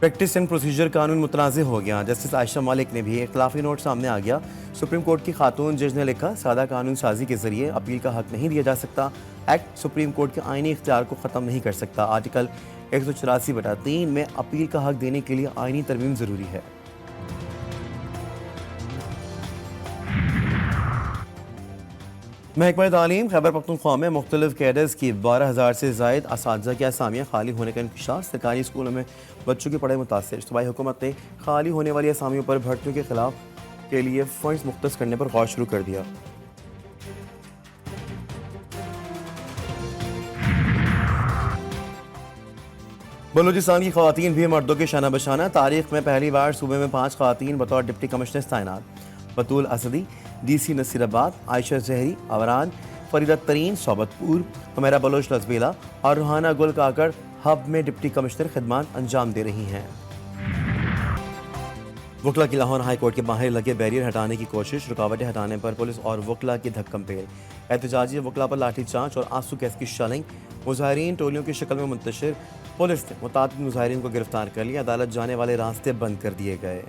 Practice and procedure कानून मुतनाज़ हो गया। जस्टिस आयशा मलिक ने भी इख्तलाफी नोट सामने आ गया। सुप्रीम कोर्ट की खातून जज ने लिखा, सादा कानून साजी के जरिए अपील का हक नहीं दिया जा सकता। एक्ट सुप्रीम कोर्ट के आईनी इख्तियार को ख़त्म नहीं कर सकता। आर्टिकल 184/3 में अपील का हक देने के लिए आईनी तरमीम ज़रूरी है। महकमा तालीम खैबर पख्तूनख्वा में मुख्तलिफ कैडर्स की 12,000 से ज़ायद असातिज़ा की असामियाँ खाली होने का इंकशाफ। सरकारी स्कूलों में बच्चों की पढ़ाई मुतासर। सूबाई हुकूमत ने खाली होने वाली असामियों पर भर्तियों के खिलाफ के लिए फंड्स मुख्तस करने पर गौर शुरू कर दिया। बलूचिस्तान की खवातीन भी मर्दों के शाना बशाना। तारीख में पहली बार सूबे में 5 खवातीन बतौर डिप्टी कमिश्नर तैनात। बतूल असदी DC नसीराबाद, आयशा जहरी अवरान, फरीदा तरीन सोबतपुर, हमेरा बलोच लजबेला और रूहाना गुल काकड़ हब में डिप्टी कमिश्नर खिदमात अंजाम दे रही हैं। वकला की लाहौर हाई कोर्ट के बाहर लगे बैरियर हटाने की कोशिश। रुकावटें हटाने पर पुलिस और वकला की धक्कम पेल। एहतजाजी वकला पर लाठीचार्ज और आंसू गैस की शलिंग। मुजाहिरीन टोलियों की शक्ल में मुंतशिर। पुलिस ने मुताबिक मुजाहिरीन को गिरफ्तार कर लिया। अदालत जाने वाले रास्ते बंद कर दिए गए।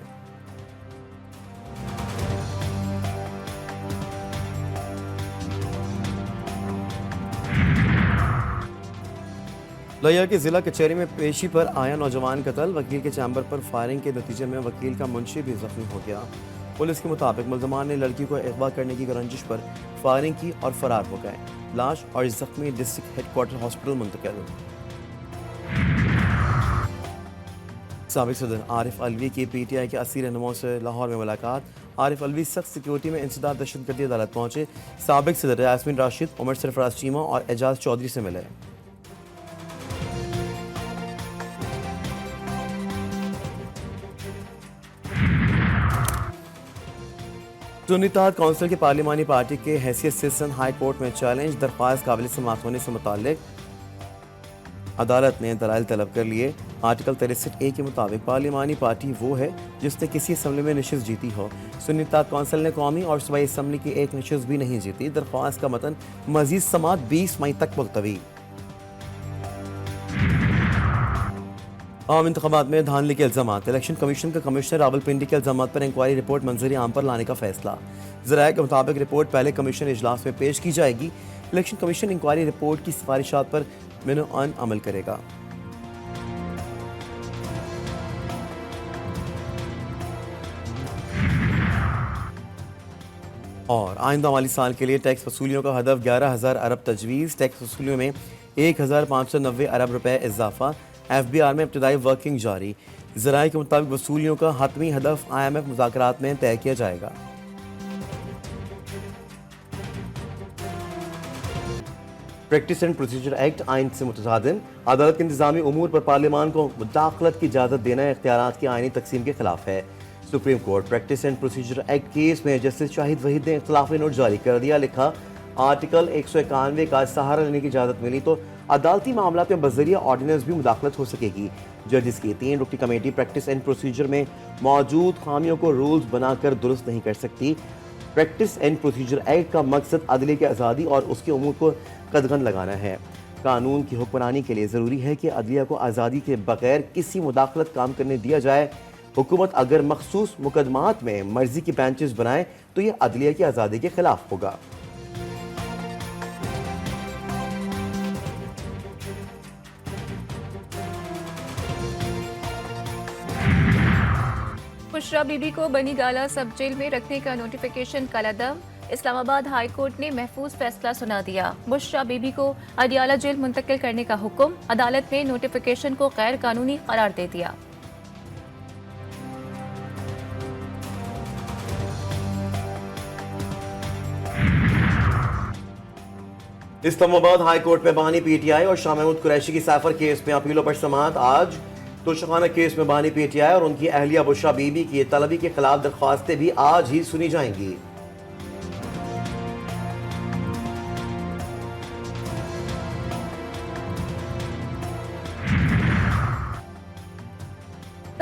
लोहिया की जिला कचहरी में पेशी पर आया नौजवान कत्ल। वकील के चैम्बर पर फायरिंग के नतीजे में वकील का मुंशी भी जख्मी हो गया। पुलिस के मुताबिक मुल्जमान ने लड़की को अगवा करने की रंजिश पर फायरिंग की और फरार हो गए। लाश और जख्मी डिस्ट्रिक्ट हेडक्वार्टर हॉस्पिटल मुंतकिल। साबिक सदर आरिफ अलवी की PTI के 80 रहनुमाओं से लाहौर में मुलाकात। आरिफ अलवी सख्त सिक्योरिटी में इंसदाद दहशतगर्दी अदालत पहुंचे। साबिक सदर यास्मीन राशिद, उमर सरफराज चीमा और एजाज चौधरी से मिले। सुन्नी इत्तेहाद काउंसिल की पार्लिमानी पार्टी के हैसियत से सन हाई कोर्ट में चैलेंज। दरख्वास्त काबिल समाअत होने से मुताल्लिक अदालत ने दलाइल तलब कर लिए। आर्टिकल 63A के मुताबिक पार्लिमानी पार्टी वो है जिसने किसी असम्बली में नशिस्त जीती हो। सुन्नी इत्तेहाद काउंसिल ने कौमी और सूबाई असम्बली की एक नशिस्त भी नहीं जीती। दरख्वास्त का मतन मजीद समाअत 20 मई तक मुलतवी। आम इंतखाबात में धांधली के इल्जामात। इलेक्शन कमीशन का कमिश्नर रावलपिंडी के इल्जामात पर इंक्वायरी रिपोर्ट मंजूरी आम पर लाने का फैसला। ज़राए के मुताबिक रिपोर्ट पहले कमीशन इजलास में पेश की जाएगी। इलेक्शन कमीशन इंक्वायरी रिपोर्ट की सिफारिशात पर मिनो-अन अमल करेगा। और आइंदा माली साल के लिए टैक्स वसूलियों का हदफ 11,000 अरब तजवीज़। टैक्स वसूलियों में 1,590 अरब रुपए इजाफा। FBR में इब्तदाई वर्किंग जारी। ज़राए के मुताबिक वसूलियों का हतमी हदफ IMF मुज़ाकरात में तय किया जाएगा। प्रैक्टिस एंड प्रोसीजर एक्ट आइन से मुतजादिन। अदालत के इंतजामी उमूर पर पार्लियामान को मुदाखलत की इजाज़त देना इख्तियारात की आइनी तकसीम के खिलाफ है। Supreme court practice and procedure act case में जस्टिस शाहिद वहीद ने इख्तिलाफी नोट जारी कर दिया। लिखा, आर्टिकल 191 का सहारा लेने की इजाज़त मिली तो अदालती मामला में बजरिया ऑर्डिनेंस भी मुदाखलत हो सकेगी। जजेस की 3 रुकनी कमेटी प्रैक्टिस एंड प्रोसीजर में मौजूद खामियों को रूल्स बनाकर दुरुस्त नहीं कर सकती। प्रैक्टिस एंड प्रोसीजर एक्ट का मकसद अदले की आज़ादी और उसके उमूर को कदगन लगाना है। कानून की हुक्मरानी के लिए ज़रूरी है कि अदलिया को आज़ादी के बगैर किसी मुदाखलत काम करने दिया जाए। हुकूमत अगर मखसूस मुकदमात में मर्जी की बेंचेस बनाए तो यह अदलिया की आज़ादी के खिलाफ होगा। बुशरा बीबी को बनी गाला सब जेल में रखने का नोटिफिकेशन कलअदम। इस्लामाबाद हाई कोर्ट ने महफूज फैसला सुना दिया। बुशरा बीबी को अडियाला जेल मुंतकिल करने का हुक्म। अदालत ने नोटिफिकेशन को गैर कानूनी करार दे दिया। इस्लामाबाद हाई कोर्ट में बानी PTI और शाह महमूद कुरैशी की सैफर केस में अपीलों पर समाअत आज। तोशाखाना केस में बानी PTI और उनकी अहलिया बुशरा बीबी की तलबी के खिलाफ दरख्वास्तें भी आज ही सुनी जाएंगी।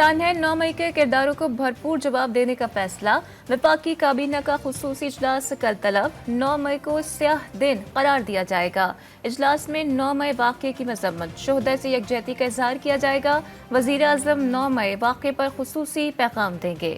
पाकिस्तान है 9 मई के किरदारों को भरपूर जवाब देने का फैसला। वफाकी काबीना का खुसूसी इजलास कल तलब। 9 मई को स्याह दिन करार दिया जाएगा। इजलास में 9 मई वाक़े की मजम्मत, शोहदा से यकजहती का इजहार किया जाएगा। वज़ीर आज़म 9 मई वाक़े पर खुसूसी पैगाम देंगे।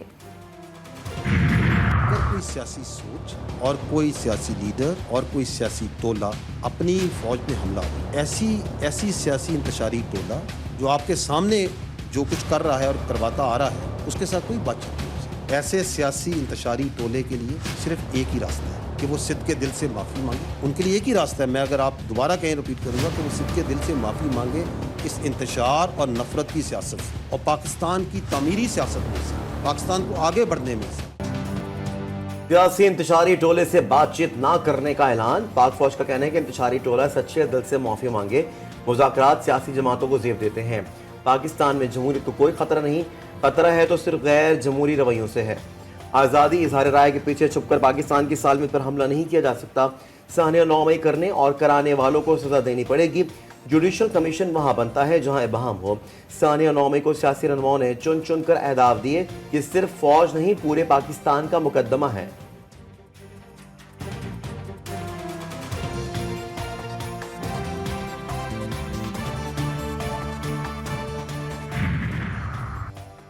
अगर कोई सियासी सोच और कोई सियासी लीडर और कोई सियासी टोला अपनी फौज पे हमला हो, ऐसी सियासी इंतशारी टोला जो आपके सामने जो कुछ कर रहा है और करवाता आ रहा है, उसके साथ कोई बातचीत नहीं हो सकती। ऐसे सियासी इंतशारी टोले के लिए सिर्फ एक ही रास्ता है कि वो सिद्ध के दिल से माफ़ी मांगे। उनके लिए एक ही रास्ता है, मैं अगर आप दोबारा कहीं रिपीट करूँगा, कि वो सिद्ध के दिल से माफ़ी मांगे इस इंतशार और नफरत की सियासत से और पाकिस्तान की तामीरी सियासत में से, पाकिस्तान को आगे बढ़ने में से। सियासी इंतशारी टोले से बातचीत ना करने का ऐलान। पाक फौज का कहना है कि इंतशारी टोला सच्चे दिल से माफी मांगे। मुज़ाकरात सियासी जमातों को जेब देते हैं। पाकिस्तान में जमहूरियत को कोई खतरा नहीं, खतरा है तो सिर्फ गैर जमहूरी रवैयों से है। आज़ादी इजहार राय के पीछे छुपकर पाकिस्तान की सालमियत पर हमला नहीं किया जा सकता। सानिया 9 मई करने और कराने वालों को सजा देनी पड़ेगी। जुडिशल कमीशन वहां बनता है जहां इबाहम हो। सानिया 9 मई को सियासी रहनुमाओं ने चुन चुन कर अहदाफ दिए। ये सिर्फ फौज नहीं, पूरे पाकिस्तान का मुकदमा है।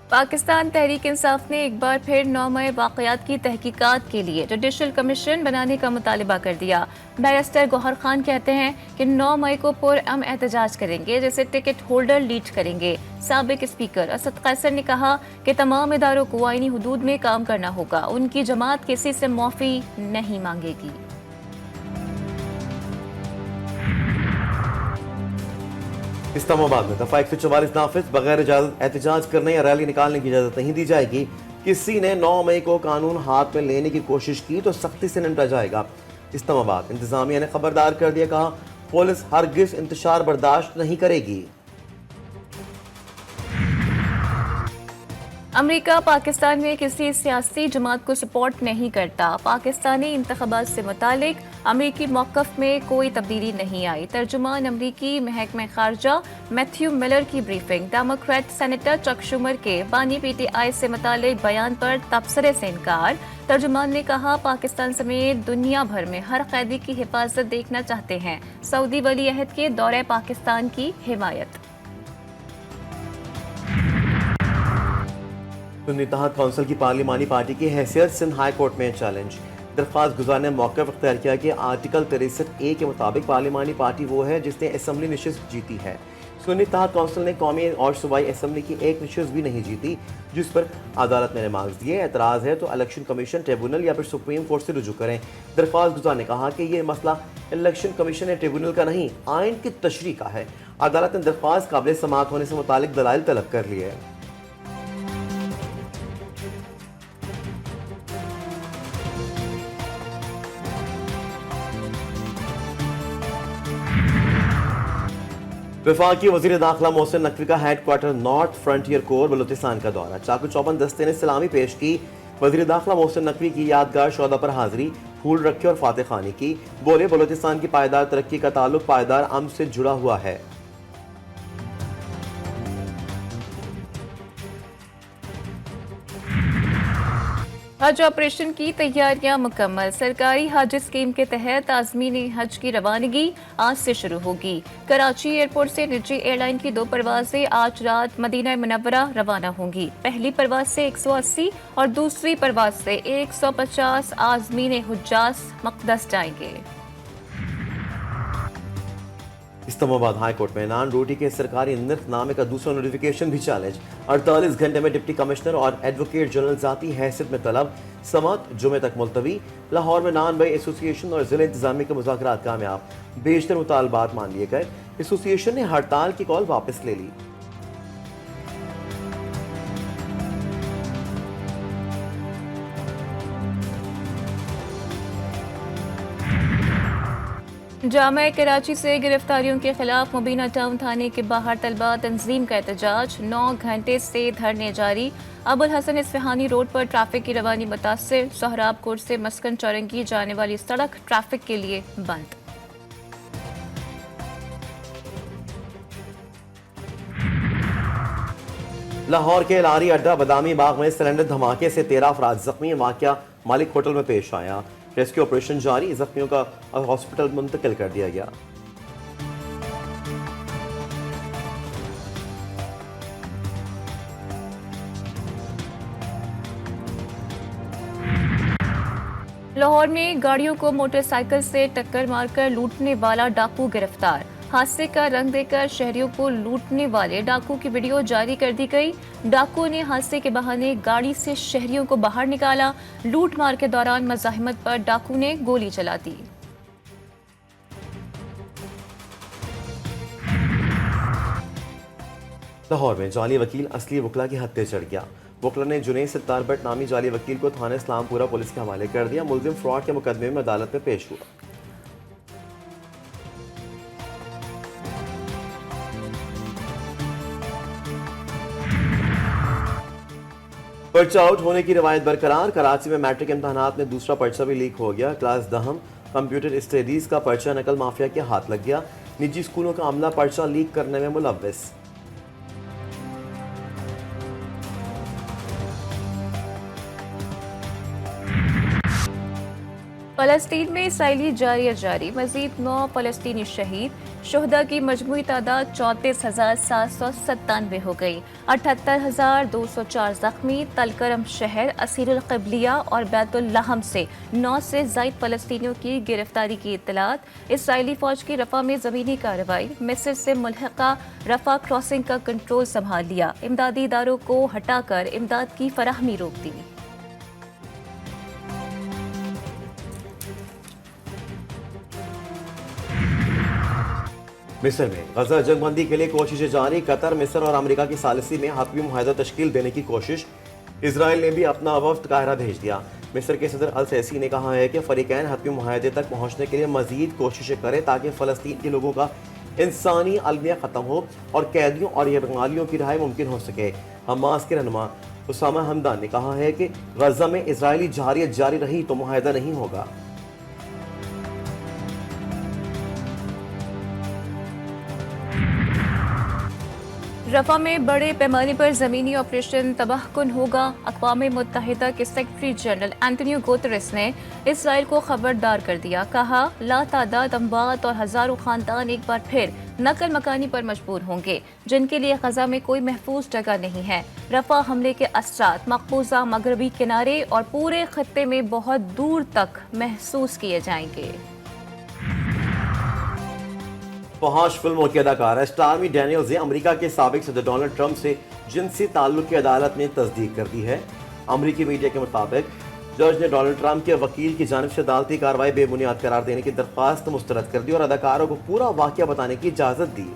पाकिस्तान तहरीक इंसाफ ने एक बार फिर 9 मई वाक़यात की तहकीकात के लिए जुडिशल कमीशन बनाने का मुतालिबा कर दिया। बैरिस्टर गौहर खान कहते हैं कि 9 मई को पुरअमन एहतजाज करेंगे, जैसे टिकट होल्डर लीड करेंगे। साबिक स्पीकर असद कैसर ने कहा कि तमाम इदारों को आईनी हुदूद में काम करना होगा। उनकी जमात किसी से माफ़ी नहीं मांगेगी। इस्लामाबाद में दफा 144 नाफिज, बगैर इजाजत एहतजाज करने या रैली निकालने की इजाजत नहीं दी जाएगी। किसी ने 9 मई को कानून हाथ में लेने की कोशिश की तो सख्ती से निपटा जाएगा। इस्लामाबाद इंतजामिया ने खबरदार कर दिया, कहा पुलिस हरगिज इंतशार बर्दाश्त नहीं करेगी। अमेरिका पाकिस्तान में किसी सियासी जमात को सपोर्ट नहीं करता। पाकिस्तानी इंतखाबात से मुतालिक अमेरिकी मौक़िफ़ में कोई तब्दीली नहीं आई। तर्जुमान अमेरिकी महकमा खारजा मैथ्यू मिलर की ब्रीफिंग। डेमोक्रेट सेनेटर चक शुमर के बानी PTI से मुतालिक बयान पर तबसरे से इनकार। तर्जुमान ने कहा पाकिस्तान समेत दुनिया भर में हर कैदी की हिफाजत देखना चाहते हैं। सऊदी वली अहद के दौरे पाकिस्तान की हिमायत। सुन्नी इत्तेहाद काउंसिल की पार्लिमानी पार्टी की हैसियत सिंध हाई कोर्ट में चैलेंज। दरख्वास्त गुजार ने मौक़िफ़ इख्तियार किया कि आर्टिकल 63A के मुताबिक पार्लिमानी पार्टी वो है जिसने असम्बली नशिस्त जीती है। सुन्नी इत्तेहाद काउंसिल ने कौमी और सूबाई असम्बली की एक नशिस्त भी नहीं जीती, जिस पर अदालत ने रिमार्क्स दिए। एतराज़ है तो इलेक्शन कमीशन, ट्रिब्यूनल या फिर सुप्रीम कोर्ट से रुजू करें। दरख्वास्त गुजार ने कहा कि यह मसला इलेक्शन कमीशन या ट्रिब्यूनल का नहीं, आइन की तशरीह का है। अदालत ने दरख्वास्त काबिल समाअत होने से मुतालिक दलाइल तलब कर लिए। वफाकी वज़ीर दाखिला मोहसिन नकवी का head quarter north frontier core Balochistan का दौरा। चाकू चौबंद दस्ते ने सलामी पेश की। वज़ीर दाखिला मोहसिन नकवी की यादगार शोदा पर हाजिरी, फूल रखे और फातह खानी की। बोले बलूचिस्तान की पायदार तरक्की का ताल्लुक पायदार अमन से जुड़ा हुआ है। हज ऑपरेशन की तैयारियां मुकम्मल। सरकारी हज स्कीम के तहत आज़मीन हज की रवानगी आज से शुरू होगी। कराची एयरपोर्ट से निजी एयरलाइन की 2 परवाजें आज रात मदीना मुनव्वरा रवाना होंगी। पहली परवाज से 180 और दूसरी परवाज से 150 आज़मीन हुज्जाज मक़दस जाएंगे। इस्लामाबाद हाई कोर्ट में नान रोटी के सरकारी निर्खनामे का दूसरा नोटिफिकेशन भी चैलेंज। 48 घंटे में डिप्टी कमिश्नर और एडवोकेट जनरल जाती हैसियत में तलब। समात जुमे तक मुलतवी। लाहौर में नान बाई एसोसिएशन और जिला इंतजामिया के मुज़ाकरात कामयाब। बेशतर मुतालबात मान लिए गए। एसोसिएशन ने हड़ताल की कॉल वापस ले ली। जामा कराची से गिरफ्तारियों के खिलाफ मुबीना टाउन थाने के बाहर तलबा तंजीम का एहतजाज। 9 घंटे से धरने जारी। अबुल हसन इस्फहानी रोड पर ट्रैफिक की रवानी मुतासिर। सोहराबकोट से मस्कन चौरंगी जाने वाली सड़क ट्रैफिक के लिए बंद। लाहौर के लारी अड्डा बदामी बाग में सिलेंडर धमाके से 13 अफराद जख्मी। वाकया मालिक होटल में पेश आया। रेस्क्यू ऑपरेशन जारी, जख्मियों का हॉस्पिटल मुंतकिल कर दिया गया। लाहौर में गाड़ियों को मोटरसाइकिल से टक्कर मारकर लूटने वाला डाकू गिरफ्तार। हादसे का रंग देकर शहरियों को लूटने वाले डाकू की वीडियो जारी कर दी गई। डाकू ने हादसे के बहाने गाड़ी से शहरियों को बाहर निकाला। लूट मार के दौरान मज़ाहिमत पर डाकू ने गोली चला दी। लाहौर में जाली वकील असली वकला की हत्या चढ़ गया। वकला ने जुनैद सत्तार भट्ट नामी जाली वकील को थाने इस्लामपुरा पुलिस के हवाले कर दिया। मुलजिम फ्रॉड के मुकदमे में अदालत में पेश हुआ। पर्चा आउट होने की रवायत बरकरार। कराची में मैट्रिक इम्तहानात में दूसरा पर्चा भी लीक हो गया। क्लास दहम कंप्यूटर स्टडीज का पर्चा नकल माफिया के हाथ लग गया। निजी स्कूलों का अमला पर्चा लीक करने में मुलव्विस। फलस्तीन में इसराइली जारी मजीद 9 फलस्तीनी शहीद। शुहदा की मजमूई तादाद 34,797 हो गई। 78,204 जख्मी। तलकरम शहर, असीरुल क़िबलिया और बैतुल लहम से 9 से ज़ायद फलस्तीनियों की गिरफ्तारी की इत्तलात। इसराइली फौज की रफ़ा में ज़मीनी कार्रवाई। मिस्र से मुल्हिका रफ़ा क्रॉसिंग का कंट्रोल संभाल लिया। इमदादी इदारों को हटाकर इमदाद की फराहमी रोक दी। मिस्र में गजा जंगबंदी के लिए कोशिशें जारी। कतर, मिस्र और अमेरिका की सालिसी में हतमी मुआहदा तश्कील देने की कोशिश। इसराइल ने भी अपना वफ्द काहिरा भेज दिया। मिस्र के सदर अल सीसी ने कहा है कि फरीकैन हतमी मुआहदे तक पहुंचने के लिए मजीद कोशिशें करें ताकि फ़लस्तीन के लोगों का इंसानी अलमिया ख़त्म हो और कैदियों और यरगमालियों की रिहाई मुमकिन हो सके। हमास के रहनुमा उसामा हमदान ने कहा है कि गजा में इसराइली जहारियत जारी रही तो मुआहदा नहीं होगा। रफ़ा में बड़े पैमाने पर ज़मीनी ऑपरेशन तबाहकुन होगा। अक़वाम मुत्तहिदा के सेक्रेटरी जनरल एंटोनियो गुतेरेस ने इसराइल को खबरदार कर दिया। कहा, लातादाद अमवात और हज़ारों ख़ानदान एक बार फिर नकल मकानी पर मजबूर होंगे, जिनके लिए ग़ज़ा में कोई महफूज जगह नहीं है। रफ़ा हमले के असरात मकबूजा मगरबी किनारे और पूरे खत्ते में बहुत दूर तक महसूस किए जाएंगे। फहाश फिल्मों के अदाकार स्टार्मी डैनियल्स ने अमेरिका के साबिक सदर डोनाल्ड ट्रंप से जिनसी ताल्लुक की अदालत में तस्दीक कर दी है। अमेरिकी मीडिया के मुताबिक जज ने डोनाल्ड ट्रंप के वकील की जानिब से अदालती कार्रवाई बेबुनियाद करार देने की दरख्वास्त मुस्तरद कर दी और अदाकारों को पूरा वाकया बताने की इजाजत दी।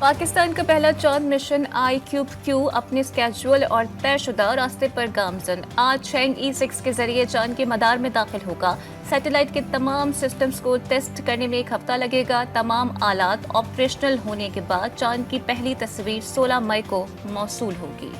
पाकिस्तान का पहला चांद मिशन IQ-Q अपने स्केड्यूल और तयशुदा रास्ते पर गामजन। आज चैंग E6 के जरिए चांद के मदार में दाखिल होगा। सैटेलाइट के तमाम सिस्टम्स को टेस्ट करने में 1 हफ्ता लगेगा। तमाम आलात ऑपरेशनल होने के बाद चांद की पहली तस्वीर 16 मई को मौसूल होगी।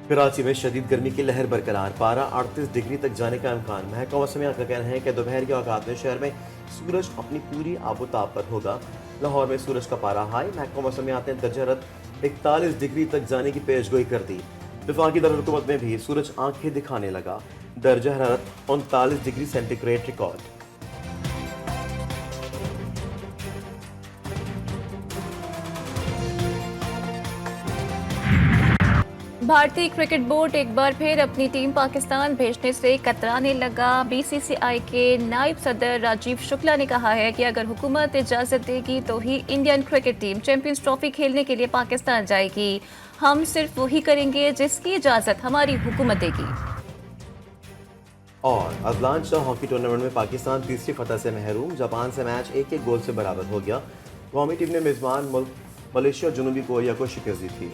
कराची में शदीद गर्मी की लहर बरकरार। पारा 38 डिग्री तक जाने का इम्कान। महकमा मौसमियात का कहना है कि दोपहर के औकात में शहर में सूरज अपनी पूरी आबोताब पर होगा। लाहौर में सूरज का पारा हाई। महकमा मौसमियात ने दर्जा हरारत 41 डिग्री तक जाने की पेशगोई कर दी। वफाकी दारुल-हुकूमत में भी सूरज आंखें दिखाने लगा। दर्जा हरारत 39 डिग्री सेंटीग्रेड रिकॉर्ड। भारतीय क्रिकेट बोर्ड एक बार फिर अपनी टीम पाकिस्तान भेजने से कतराने लगा। BCCI के नायब सदर राजीव शुक्ला ने कहा है कि अगर हुकूमत इजाज़त देगी तो ही Indian cricket team champions trophy खेलने के लिए पाकिस्तान जाएगी। हम सिर्फ वही करेंगे जिसकी इजाज़त हमारी हुकूमत देगी। और अजलान शाह हॉकी टूर्नामेंट में पाकिस्तान तीसरी फतह से महरूम। जापान से मैच 1-1 गोल से बराबर हो गया। कौमी टीम ने मेजबान मुल्क मलेशिया और जनूबी कोरिया को शिकस्त दी थी।